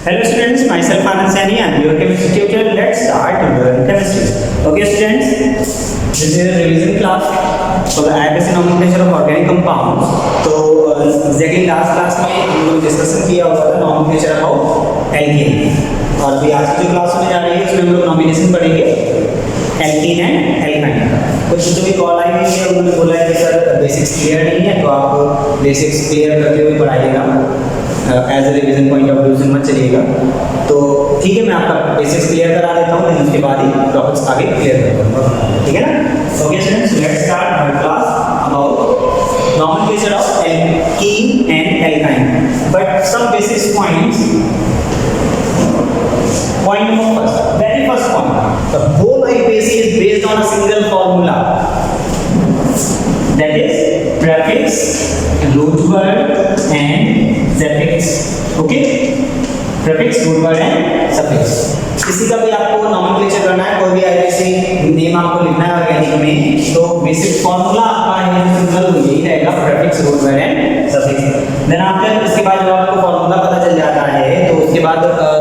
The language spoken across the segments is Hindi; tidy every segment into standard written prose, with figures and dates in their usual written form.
Hello students, myself Anand Saini and your chemistry tutor. Let's start to learn chemistry. Okay students, this is a revision class for the IPC nomenclature of organic compounds. तो exactly last class में हम लोग डिस्कशन किया हुआ था nomenclature of alkane और अभी आज की जो क्लास होने जा रही है उसमें हम लोग नॉमिनेशन पढ़ेंगे एल्कीन एंड एल्काइन। कुछ जो भी कॉल आई हुई है उन्होंने बोला है कि सर बेसिक्स क्लियर नहीं है, तो आप बेसिक्स क्लियर करते हुए पढ़ाइएगा, as a revision point of view से मत चलिएगा। तो ठीक है, मैं आपका बेसिक्स क्लियर करा देता हूँ, लेकिन उसके बाद ही टॉपिक्स आगे क्लियर कर दूँगा, ठीक है ना। Okay students, let's start our class about nomenclature of alkene and alkyne, but some basic points. Point number first, very first point, the whole IPC is based on a single formula, that is prefix, root word and suffix. Okay, prefix, root word and suffix. किसी का भी आपको नॉमेनक्लेचर करना है, कोई भी आईपीसी नेम आपको लिखना है ऑर्गेनिक में, तो बेसिक फार्मूला आपका है सिंपल यही रहेगा, prefix, root word and suffix. Then after इसके बाद जब आपको फार्मूला पता चल जाता है तो उसके बाद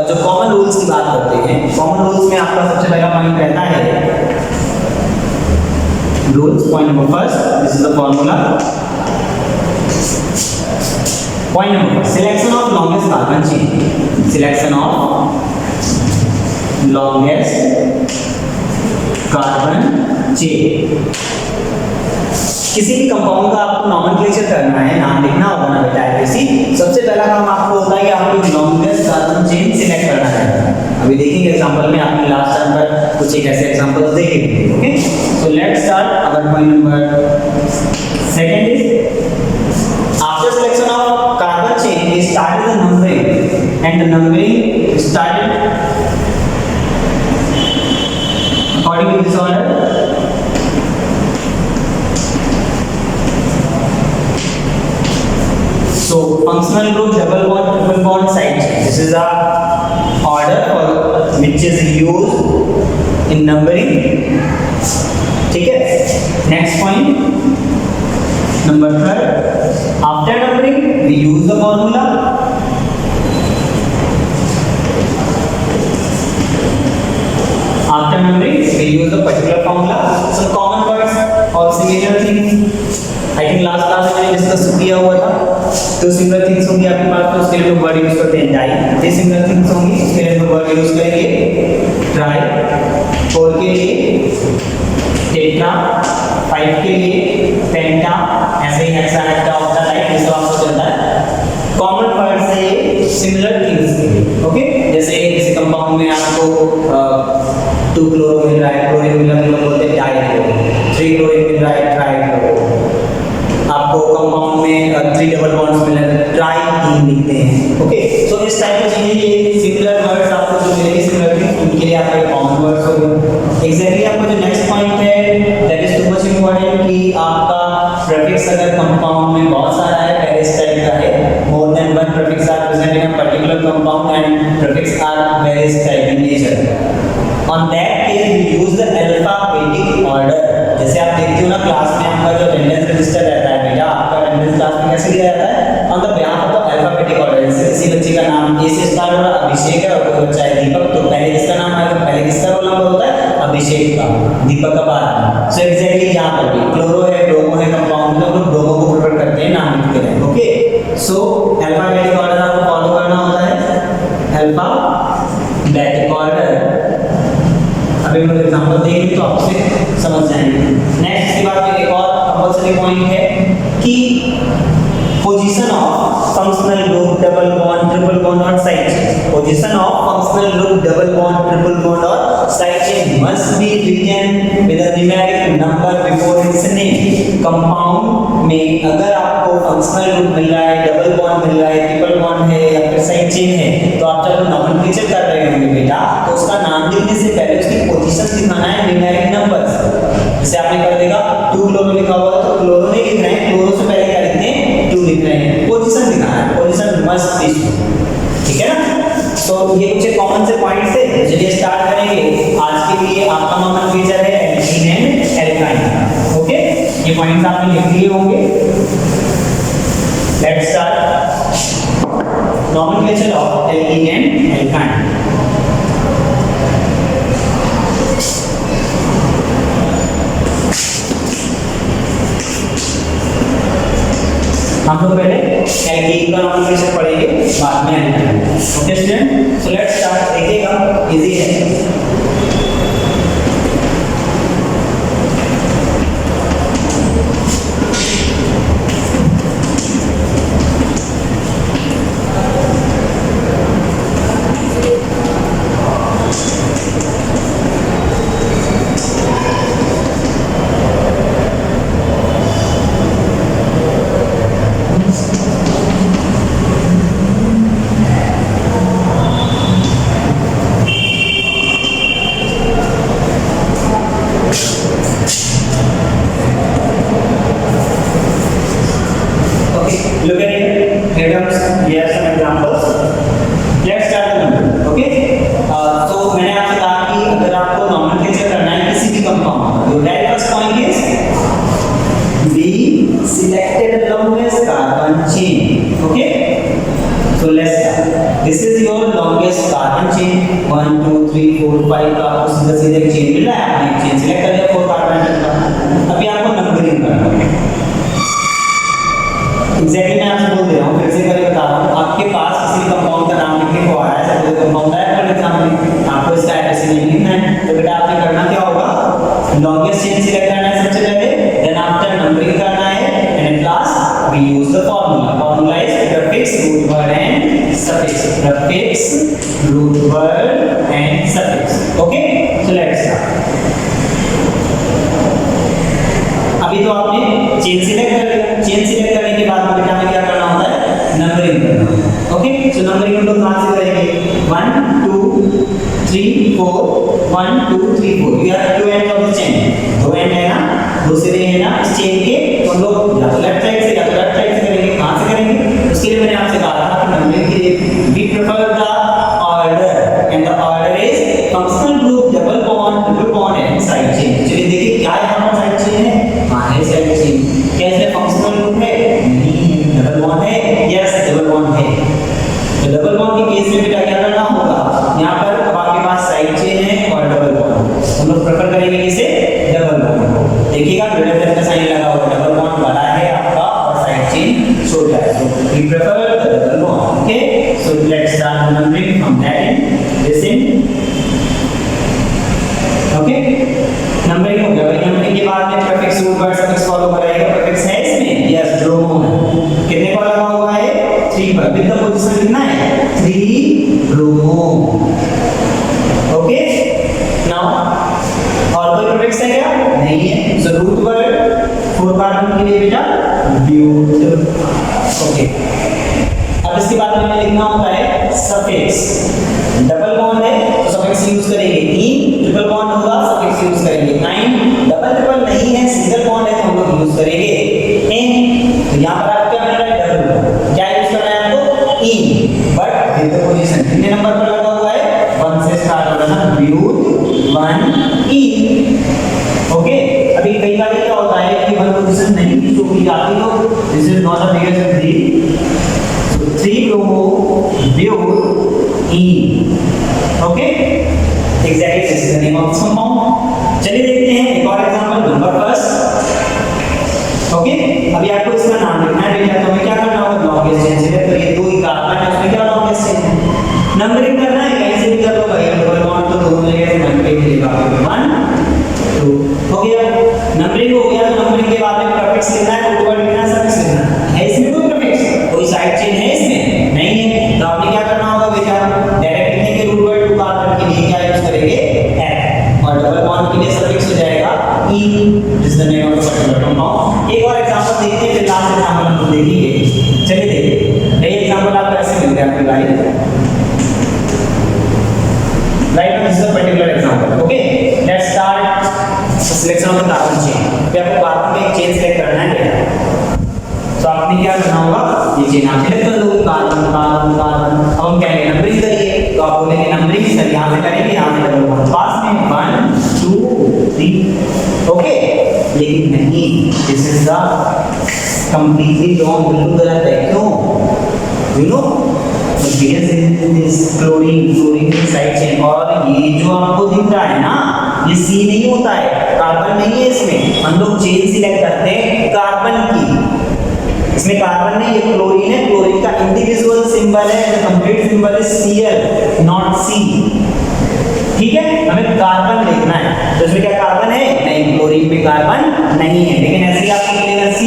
जो कॉमन रूल्स की बात करते हैं, कॉमन रूल्स में आपका सबसे पहला पॉइंट रहता है rules. Point number first, this is the formula. Point number selection of longest carbon chain, selection of longest carbon chain। किसी भी कंपाउंड का आपको नॉमेनक्लेचर करना है, नाम लिखना होगा ना बेटा आईपीसी, सबसे पहला काम आपको होता है कि आपको लॉन्गेस्ट कार्बन चेन सिलेक्ट करना है। अभी देखेंगे एग्जांपल में, आपने लास्ट टाइम पर कुछ एक ऐसे एग्जांपल्स देखे। Okay, so let's start our point number second is after selection of carbon chain we started the numbering and the numbering started according to this order। So functional group, double bond, triple bond, side chain, this is the order for which is used in numbering, ठीक है। next point number third, after numbering we use the formula। After numbering, we use a particular formula. Some common words or similar things. I think last class में डिस्कस किया हुआ था। तो similar things होंगी आपके पास, तो उसके लिए हम वर्ड यूज करते हैं डाई। ये similar things होंगी, उसके लिए हम वर्ड यूज करेंगे ट्राई। 4 के लिए टेट्रा, 5 के लिए पेंटा, ऐसे ही हेक्सा, हेक्टा, ऑक्टा, लाइक ये सब आपको चलता है। कॉमन वर्ड से सिमिलर थिंग्स के लिए, ओके। जैसे किसी कंपाउंड में आपको 2 क्लोरो मिल रहा है, क्लोरीन मिल रहा है, हम बोलते हैं डाइक्लोरो। 3 क्लोरीन मिल रहा है, ट्राइक्लोरो। आपको कंपाउंड में 3 डबल बॉन्ड्स मिल रहे हैं, ट्राइकीन लिखते हैं। ओके, सो इस टाइप की चीजें, ये सिमिलर वर्ड्स आपको जो मिलेंगे सिमिलर थिंग्स, उनके लिए आपका कॉमन वर्ड्स होंगे। एग्जैक्टली आपका जो नेक्स्ट पॉइंट है that is too much important कि आपका प्रीफिक्स अगर कंपाउंड में बहुत सारा है, पेरिस टाइप का है, more than one prefix are present in a particular compound and prefix are various type in nature. On that case we use the alphabetic order। जैसे आप देखते हो ना क्लास में आपका जो अटेंडेंस रजिस्टर रहता है बेटा, आपका अटेंडेंस क्लास में कैसे लिया जाता है, on the behalf of the alphabetic order. जैसे किसी बच्चे का नाम ए से स्टार्ट हो रहा है, अभिषेक है, और कोई बच्चा है दीपक, तो पहले किसका नाम आएगा, पहले किसका रोल नंबर होता है, अभिषेक का, दीपक का बाद। सो एग्जैक्टली यहाँ पर भी क्लोरो है, ब्रोमो है कंपाउंड में, हम लोग ब्रोमो को प्रेफर करते हैं नाम लिखते हैं। ओके, सो अल्फाबेटिक ऑर्डर आपको फॉलो करना होता है, अल्फाबेटिक ऑर्डर। अभी हम एग्जांपल देंगे तो आपसे समझ जाएंगे। नेक्स्ट के बाद एक और कंपल्सरी पॉइंट है कि position of functional group, double bond, triple bond और side chain. Position of functional group, double bond, triple bond और side chain must be written with a numeric number before its name. Compound में अगर आपको फंक्शनल ग्रुप मिल रहा है, डबल बॉन्ड मिल रहा है, ट्रिपल बॉन्ड है या फिर साइड चेन है, तो आप जब नॉमेनक्लेचर कर रहे होंगे बेटा, तो उसका नाम लिखने से पहले उसकी पोजीशन दिखाना है न्यूमेरिक नंबर्स। जैसे आपने कर देगा 2 क्लोरो लिखा हुआ है, तो क्लोरो नहीं लिख रहे हैं, क्लोरो से पहले क्या लिखते हैं, 2 लिख रहे हैं, पोजीशन दिखाना है, पोजीशन मस्ट बी शोन, ठीक है ना। सो ये कुछ कॉमन से पॉइंट्स थे, चलिए स्टार्ट करेंगे। आज के लिए आपका नॉमेनक्लेचर है एल्कीन एंड एल्काइन। ओके, ये पॉइंट्स आपने लिख लिए होंगे। Let's start. nomenclature of alkene and alkyne. हम लोग पहले एल्कीन का नॉमेनक्लेचर पढ़ेंगे, बाद में alkyne. Okay student, so let's start. देखिएगा इजी है। Look at it. Here comes. Here are some examples. Let's start the number. Okay. So मैंने आपसे कहा कि अगर आपको nomenclature करना है किसी भी compound, your very first point is we selected the longest carbon chain. Okay. So let's start. This is your longest carbon chain. 1, 2, 3, 4, 5 का आपको सीधा एक chain मिल रहा है. आपने एक chain select कर लिया 4 carbon का. अभी आपको numbering करना है. एग्जैक्टली मैं आपसे बोल दे रहा हूँ, फिर से मैं बता रहा हूँ, आपके पास किसी कंपाउंड का नाम लिखने को आ रहा है, सब कंपाउंड है फॉर एग्जांपल, आपको इसका एड्रेस लिखना है, तो बेटा आपने करना क्या होगा, लॉन्गेस्ट चेन सिलेक्ट करना है सबसे पहले, देन आफ्टर नंबरिंग करना है, and at last we use the formula is prefix, root word and suffix, prefix, root word and suffix. Okay, so let's start. अभी तो आपने चेन सिलेक्ट कर लिया, चेन सिलेक्ट करने के बाद बेटा हमें क्या करना होता है, नंबरिंग करना होता है। ओके, सो नंबरिंग हम लोग कहां से करेंगे, 1 2 3 4, 1 2 3 4, you have to end of the chain, दो एंड है ना, दूसरे है ना इस चेन के, तो हम लोग या तो लेफ्ट साइड से या तो राइट साइड से करेंगे। कहां से करेंगे, उसके लिए मैंने आपसे कहा था कि नंबरिंग के लिए we prefer the order, and the order is functional group, double bond, triple bond and side chain. चलिए देखिए क्या यहां पर साइड चेन है, है साइड चेन, क्या इसमें फंक्शनल ग्रुप है, नहीं, डबल बॉन्ड है, यस डबल बॉन्ड है। तो डबल बॉन्ड के केस में बेटा क्या करना होगा, यहाँ पर अब आपके पास साइड चेन है और डबल बॉन्ड, हम लोग प्रेफर करेंगे किसे, डबल बॉन्ड। देखिएगा ग्रेटर देन का साइन लगा हुआ है, डबल बॉन्ड बड़ा है आपका और साइड चेन छोटा है, so we prefer the double bond. Okay, so let's start numbering from that end listen. Okay, numbering हो गया, भाई नंबरिंग के बाद में prefix, root word, suffix follow कराएगा। प्रीफिक्स है इसमें, यस ब्रोमो है, कितने पर लगा हुआ है, 3 पर, विद द पोजीशन कितना है, 3 ब्रोमो। ओके, नाउ और कोई प्रीफिक्स है क्या, नहीं है, सो रूट वर्ड 4 कार्बन के लिए बेटा ब्यूट। ओके, अब इसके बाद में लिखना होता है सफिक्स, डबल बॉन्ड है तो सफिक्स यूज करेंगे 3, ट्रिपल बॉन्ड होगा सफिक्स यूज करेंगे 9, डबल ट्रिपल नहीं है सिंगल बॉन्ड है तो हम लोग यूज करेंगे n। तो यहां पर आपको क्या मिल रहा है, डबल बॉन्ड, क्या यूज करना है आपको, in, but with the position, कितने नंबर पर लगा हुआ है, 1 से स्टार्ट होगा ना, ब्यूट 1 in। ओके, अभी कई बार क्या होता है कि 1 पोजीशन नहीं भी जो की जाती हो, this is not a figure 3 bromo but in। Okay, exactly this is the name of this compound. चलिए देखते हैं एक और एग्जांपल, नंबर फर्स्ट। ओके, अभी आपको इसका नाम लिखना है बेटा, तो हमें क्या करना होगा, लॉन्गेस्ट चेन सिलेक्ट करिए, 2 ही कार्बन है उसमें क्या लॉन्गेस्ट चेन है, नंबरिंग करना है, कहीं से भी कर लो भाई, डबल बॉन्ड तो दोनों जगह से नंबरिंग मिलेगा, 1 2 हो गया, नंबरिंग हो गया। तो नंबरिंग के बाद में प्रीफिक्स लिखना है, रूट वर्ड लिखना है, सफिक्स लिखना है इसमें कोई प्रीफिक्स, कोई साइड चेन है इसमें नहीं है, तो आपने क्या करना होगा बेटा, डायरेक्ट लिखने के रूट वर्ड 2 कार्बन के लिए क्या यूज करेंगे, f, और डबल बॉन्ड के लिए सफिक्स हो जाएगा in, this is the name of the particular compound. एक और एग्जांपल देखते हैं, फिर लास्ट एग्जांपल हम लोग देखेंगे। चलिए देखिए, ये एग्जांपल आपको ऐसे मिलते हैं आपके live this is the particular example. Okay, let's start selection of the carbon chain. फिर आपको कार्बन में एक चेन सेलेक्ट करना है बेटा, तो आपने क्या करना होगा, ये चेन आप सेलेक्ट कर लो, कार्बन कार्बन कार्बन। अब हम कहेंगे नंबरिंग करिए, तो आप बोलेंगे नंबरिंग सर यहां से करेंगे, यहां से डबल बॉन्ड पास में 1 2 3। ओके, लेकिन नहीं, this is the completely wrong, बिल्कुल गलत है, क्यों, you know base is chlorine, chlorine की साइड चेन। और ये जो आपको दिख रहा है ना, ये सी नहीं होता है, कार्बन नहीं है इसमें। हम लोग चेन सिलेक्ट करते हैं कार्बन की, इसमें कार्बन नहीं, ये क्लोरीन है। क्लोरीन का इंडिविजुअल सिंबल है, complete symbol is Cl not C। ठीक है, हमें कार्बन देखना है। तो इसमें क्या कार्बन है? नहीं, क्लोरीन में कार्बन नहीं है। लेकिन ऐसे ही आपको मिलेगा C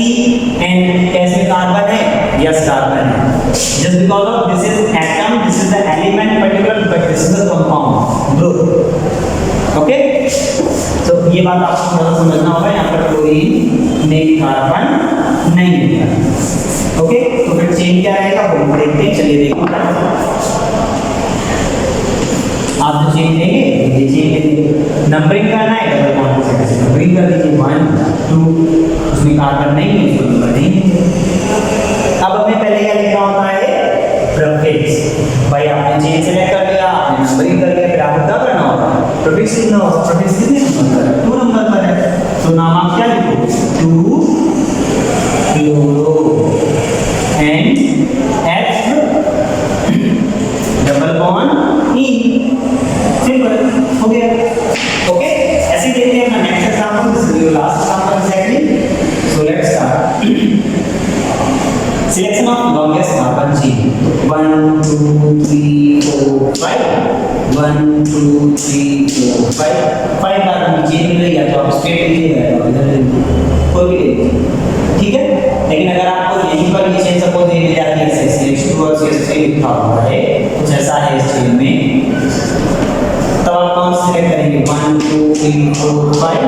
एंड S में कार्बन है, यस कार्बन है। Just because of this is atom, this is the element particular, but this is the compound group. Okay, तो ये बात आपको थोड़ा समझना होगा। यहाँ पर क्लोरीन में कार्बन नहीं है। ओके, तो फिर चेन क्या रहेगा वो देखते हैं। चलिए देखो, आप जो चेन लेंगे, ये चेन लेंगे, नंबरिंग करना है, डबल बॉन्ड से कैसे नंबरिंग कर लीजिए, 1 2, उसमें कार्बन नहीं है, उसको नंबर नहीं है। अब हमें पहले क्या लिखना होता है? प्रीफिक्स। भाई आपने चेन सेलेक्ट कर लिया, आपने नंबरिंग कर लिया, फिर आपको क्या करना होगा? प्रीफिक्स लिखना होगा। प्रीफिक्स कितने नंबर पर है? 2 नंबर पर है। तो नाम आप क्या लिखो? 2 chloro and F double bond E। Simple हो गया। ओके, ऐसे ही देखते हैं अपना next example, this is your last example exactly. So let's start. Selection of longest carbon chain, 1 2 3 4 5, 1 2 3 4 5 carbon की चेन मिल रही है, तो आप स्ट्रेट लीजिएगा, तो इधर कोई भी ले लीजिए। ठीक है, लेकिन अगर आपको यहीं पर ये चेन सपोज ये मिल जाती है, CH2 और CH3 लिखा हुआ है, कुछ ऐसा है इस चेन में, तब आप कौन से सेलेक्ट करेंगे? 1 2 3 4 5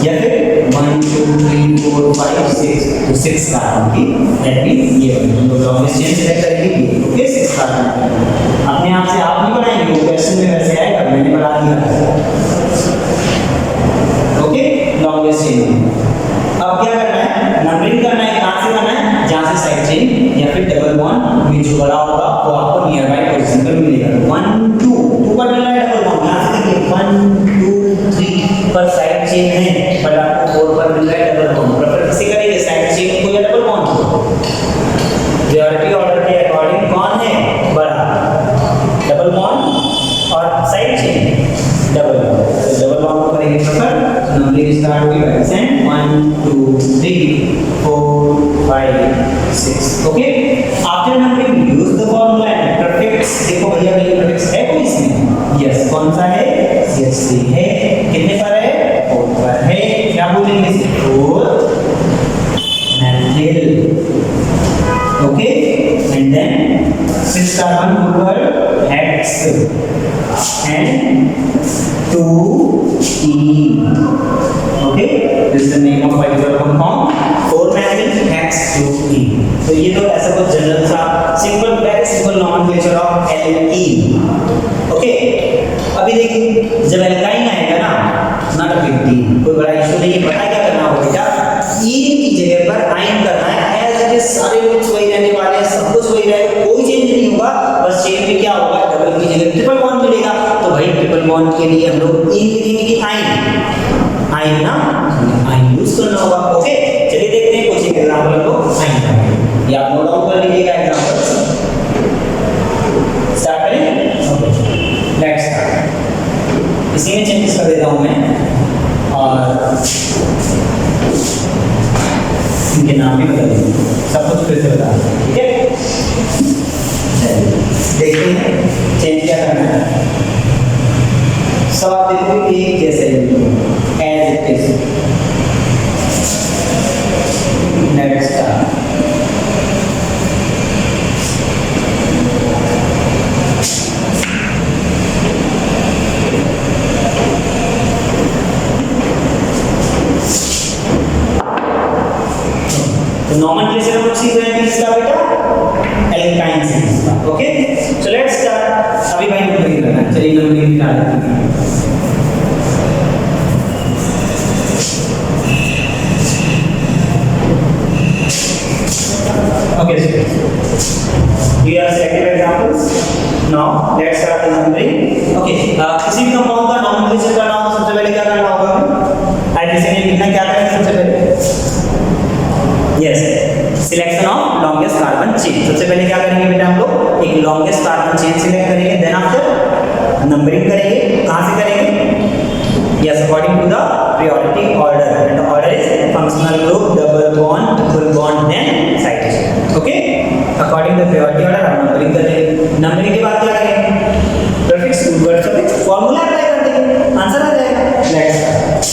या फिर 1 2 3 4 5 6, तो 6 कार्बन की दैट मींस ये हम लोग लॉन्गेस्ट चेन सेलेक्ट करेंगे। ओके, 6 कार्बन अपने आप से आप नहीं बनाएंगे, वो क्वेश्चन में वैसे आएगा, मैंने बना दिया। Okay, longest chain. अब क्या करना है? नंबरिंग करना है। कहां से करना है? जहां से साइड चेन या फिर डबल बॉन्ड में जो बड़ा होगा वो आपको नियर बाय पोजीशन पर मिलेगा। 1 2 2 पर मिल रहा है डबल बॉन्ड, यहां से देखिए 1 2 3 पर साइड चेन है, पर आपको 4 पर मिल रहा है डबल बॉन्ड। प्रेफर किसे करेंगे? साइड चेन को या डबल बॉन्ड को? प्रायोरिटी ऑर्डर के अकॉर्डिंग कौन है बड़ा? डबल बॉन्ड और साइड चेन डबल बॉन्ड। तो डबल बॉन्ड को करेंगे प्रेफर। नंबरिंग स्टार्ट होगी by send 1 2 3 4 5 6। Okay, after numbering use the formula and prefix. देखो भैया, ये प्रीफिक्स है कोई इसमें? यस, कौन सा है? CH3 है। कितने पर है? 4 पर है। क्या बोलेंगे इसे? 4 methyl। Okay, and then 6 carbon ऊपर X and 2E। Okay, this is the name of particular compound 4-methyl X2E। तो ये तो ऐसा कुछ जनरल सा simple very simple nomenclature of alkene. Okay, अभी देखिए जब एल्काइन आएगा ना, नॉट अ बिग डील, कोई बड़ा इशू नहीं है। पता क्या करना होगा बेटा? ईन की जगह पर आयन करना है। एज इट इज सारे रूट्स वही रहने वाले हैं, सब कुछ वही रहेगा, कोई चेंज नहीं होगा। बस चेन में क्या होगा? डबल की जगह ट्रिपल बॉन्ड मिलेगा। तो भाई ट्रिपल बॉन्ड के लिए हम लोग ईन लिखेंगे कि आयन, आयन ना, आयन यूज करना होगा। ओके, चलिए देखते हैं कुछ एग्जांपल को आयन का। ये आप नोट डाउन कर लीजिएगा एग्जांपल। स्टार्ट करें। Okay, let's start. इसी में चेंजेस कर देता हूं मैं और इनके नाम भी बदल देंगे, सब कुछ फिर से बता देंगे। ठीक है, देखते हैं चेंज क्या करना है। सब आप देखो एक जैसे as it is. Let's start. तो नॉमेनक्लेचर हम सीख रहे हैं किसका बेटा? एल्काइन सीरीज का। Okay, so let's start. अभी भाई नंबरिंग करना है। चलिए नंबरिंग निकाल लेते हैं। Okay, you have selected examples. Now let's start the numbering. Okay, किसी भी कंपाउंड का नॉमेनक्लेचर करना हो तो सबसे पहले क्या करना होगा? किसी ने लिखना क्या करेंगे सबसे पहले? Yes, selection of longest carbon chain. सबसे पहले क्या करेंगे बेटा हम लोग? एक लॉन्गेस्ट कार्बन चेन सिलेक्ट करेंगे, देन आफ्टर नंबरिंग करेंगे। कहां से करेंगे? Yes, according to the priority order, and the order is functional group, double bond, triple bond, then citation. Okay, according to priority order हम नंबरिंग करेंगे। नंबरिंग के बाद क्या करेंगे? Prefix, root word, suffix, formula apply कर देंगे, आंसर आ जाएगा। लेट्स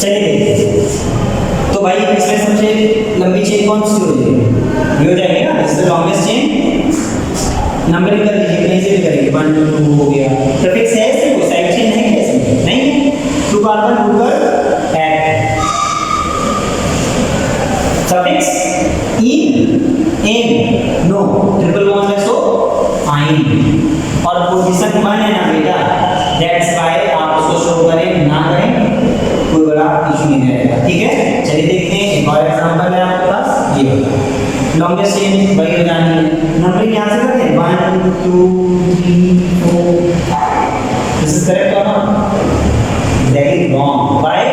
चलिए देखिए, तो भाई इसमें सबसे लंबी चेन कौन सी हो जाएगी? ये हो जाएगी ना, this the longest chain. Numbering कर लीजिए, कहीं से भी करेंगे, 1 2 2 हो गया। प्रीफिक्स है इसमें, कोई साइड चेन है क्या इसमें? नहीं है। 2 carbon root word add, suffix in, en, no, triple bond है सो आइन, और पोजीशन 1 है ना बेटा, दैट्स व्हाई आप उसको शो करें ना करें कोई बड़ा इशू नहीं रहेगा। ठीक है, चलिए देखते हैं एक और एग्जांपल है आपके पास, ये वाला लॉन्गेस्ट चेन वही हो जानी है। नंबरिंग यहां से करें 1 2 3 4, दिस इज करेक्ट और not? That is wrong. Why?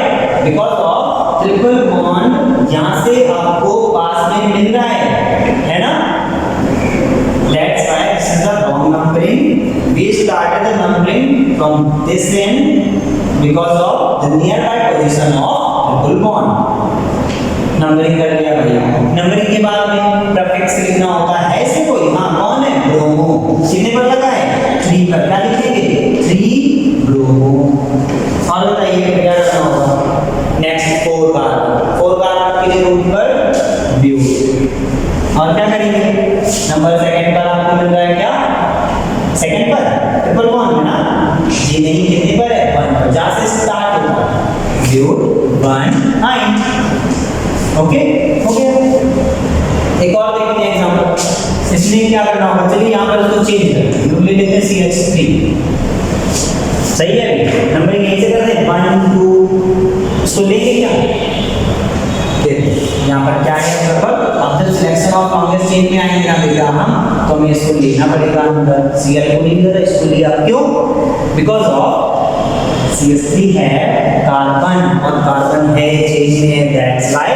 Because of triple bond यहां से आपको पास में मिल रहा है ना, that's why this is the wrong numbering. We started the numbering from this end because of the nearby position of triple bond। Numbering कर लिया भैया। नंबरिंग के बाद में प्रीफिक्स लिखना होता है ऐसे कोई, हाँ कौन है? ब्रोमो। कितने पर लगा है? 3 पर। क्या लिखेंगे? 3 ब्रोमो। और बताइए क्या करना होगा? नेक्स्ट 4 कार्बन के लिए रूट पर ब्यूट। और क्या करेंगे? नंबर सेकंड पर आपको मिल रहा है क्या? सेकंड पर ट्रिपल बॉन्ड है ना, ये नहीं, कितने पर है? 1 पर। जहां से स्टार्ट होगा ब्यूट 1 आइन। ओके, हो गया। एक और देखते हैं एग्जांपल, इसमें क्या करना होगा? चलिए यहां पर इसको चेंज करते हैं, ले लेते हैं CH3। सही है, नंबरिंग यहीं से करते हैं 1 2, इसको लेंगे क्या? यहाँ पर क्या है? After selection of longest chain में आएंगे ना बेटा हम, तो हमें इसको लेना पड़ेगा अंदर। Cl को नहीं लिया था, इसको लिया। क्यों? बिकॉज ऑफ CH3 है कार्बन, और कार्बन है चेन में, दैट्स व्हाई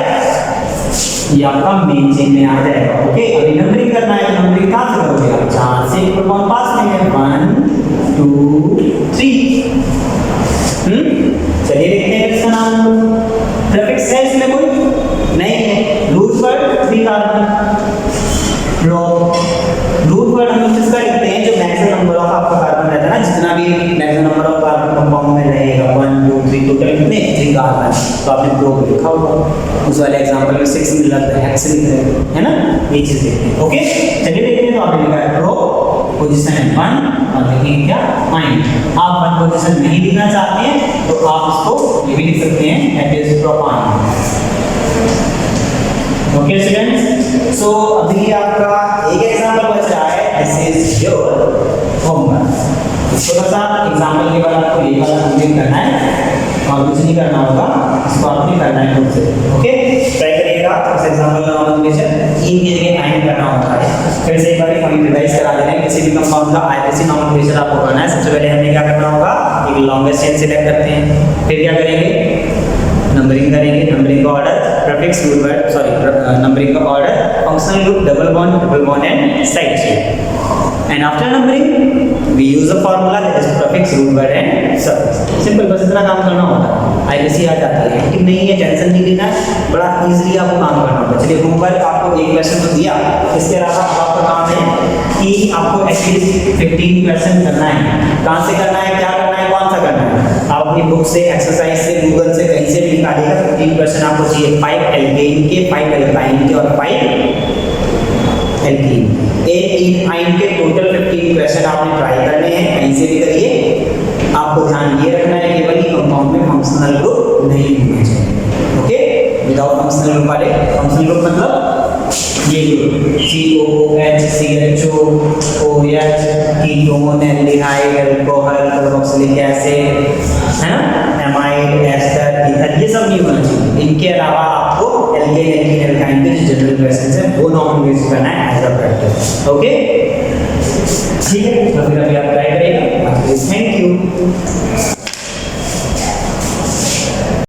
ये आपका मेन चेन में आ जाएगा। ओके, अभी नंबरिंग करना है, तो नंबरिंग कहां से करोगे आप? जहां से ट्रिपल बॉन्ड पास में है, 1 2 3। चलिए देखते हैं इसका नाम। प्रीफिक्स है इसमें कोई? नहीं है। Root word 3 carbon, root word हम इसका लिखते हैं जो मैक्सिमम नंबर ऑफ आपका कार्बन रहता है ना, जितना भी maximum number of carbon compound में रहेगा 1 2 3, टोटल कितने? 3 कार्बन। तो आपने प्रो लिखा होगा, उस वाले एग्जांपल में 6 मिल रहा था, हेक्स लिख रहे है ना, ये चीज देखते हैं। ओके, चलिए देखते हैं। तो आपने लिखा है प्रो, पोजीशन है 1, और देखिए क्या आइन। आप 1 पोजीशन नहीं लिखना चाहते हैं तो आप इसको ये भी लिख सकते हैं, that is propyne. Okay students, so अभी आपका एक एग्जांपल बच रहा है, दिस इज योर होमवर्क। थोड़ा सा एग्जांपल के बाद आपको ये वाला कंप्लीट करना है और कुछ नहीं करना होगा, इसको आपने करना है खुद से। ओके, ट्राई करिएगा। इस एग्जांपल का नॉर्मलाइजेशन 3 की जगह 9 करना होता है। फिर से एक बार हम रिवाइज करा देते हैं। किसी भी कंपाउंड का आईपीसी नॉर्मलाइजेशन आपको करना है। सबसे पहले हमें क्या करना होगा? एक लॉन्गेस्ट चेन सिलेक्ट करते हैं, फिर क्या करेंगे? नंबरिंग करेंगे। नंबरिंग का order prefix, root word, sorry numbering का order functional group, double bond, triple bond and side chain. And after numbering we use a formula that is prefix, root word and suffix. Simple, बस इतना काम करना होता है। आईपीसी आ जाती है, लेकिन नहीं है, टेंशन नहीं लेना, बड़ा इजीली आपको काम करना होता है। चलिए होमवर्क आपको एक क्वेश्चन तो दिया, इसके अलावा आपका काम है कि आपको एटलीस्ट 15 क्वेश्चन करना है। कहां से करना है, क्या करना है, कौन सा करना है? आप अपनी बुक से, एक्सरसाइज से, गूगल से, कहीं से भी निकालिएगा। 15 क्वेश्चन आपको चाहिए, 5 एल्केन के, 5 एल्काइन के और 5 एल्कीन। आइन के टोटल 15 क्वेश्चन आपने ट्राई करने हैं, कहीं से भी करिए। आपको ध्यान ये रखना है केवल ही कंपाउंड में फंक्शनल ग्रुप नहीं होना चाहिए। ओके, विदाउट फंक्शनल ग्रुप वाले, फंक्शनल ग्रुप मतलब ये COOH, CHO, OH, ketone, aldehyde, alcohol, carboxylic acid, है ना, एमाइड, एस्टर, ईथर, ये सब नहीं होना चाहिए। इनके अलावा आपको एल्केन, एल्कीन, एल्काइन के जो जनरल क्वेश्चंस हैं वो नॉर्मलाइज करना है एज अ प्रैक्टिस। ओके, ठीक है, तो फिर अभी आप ट्राई करिएगा। Thank you.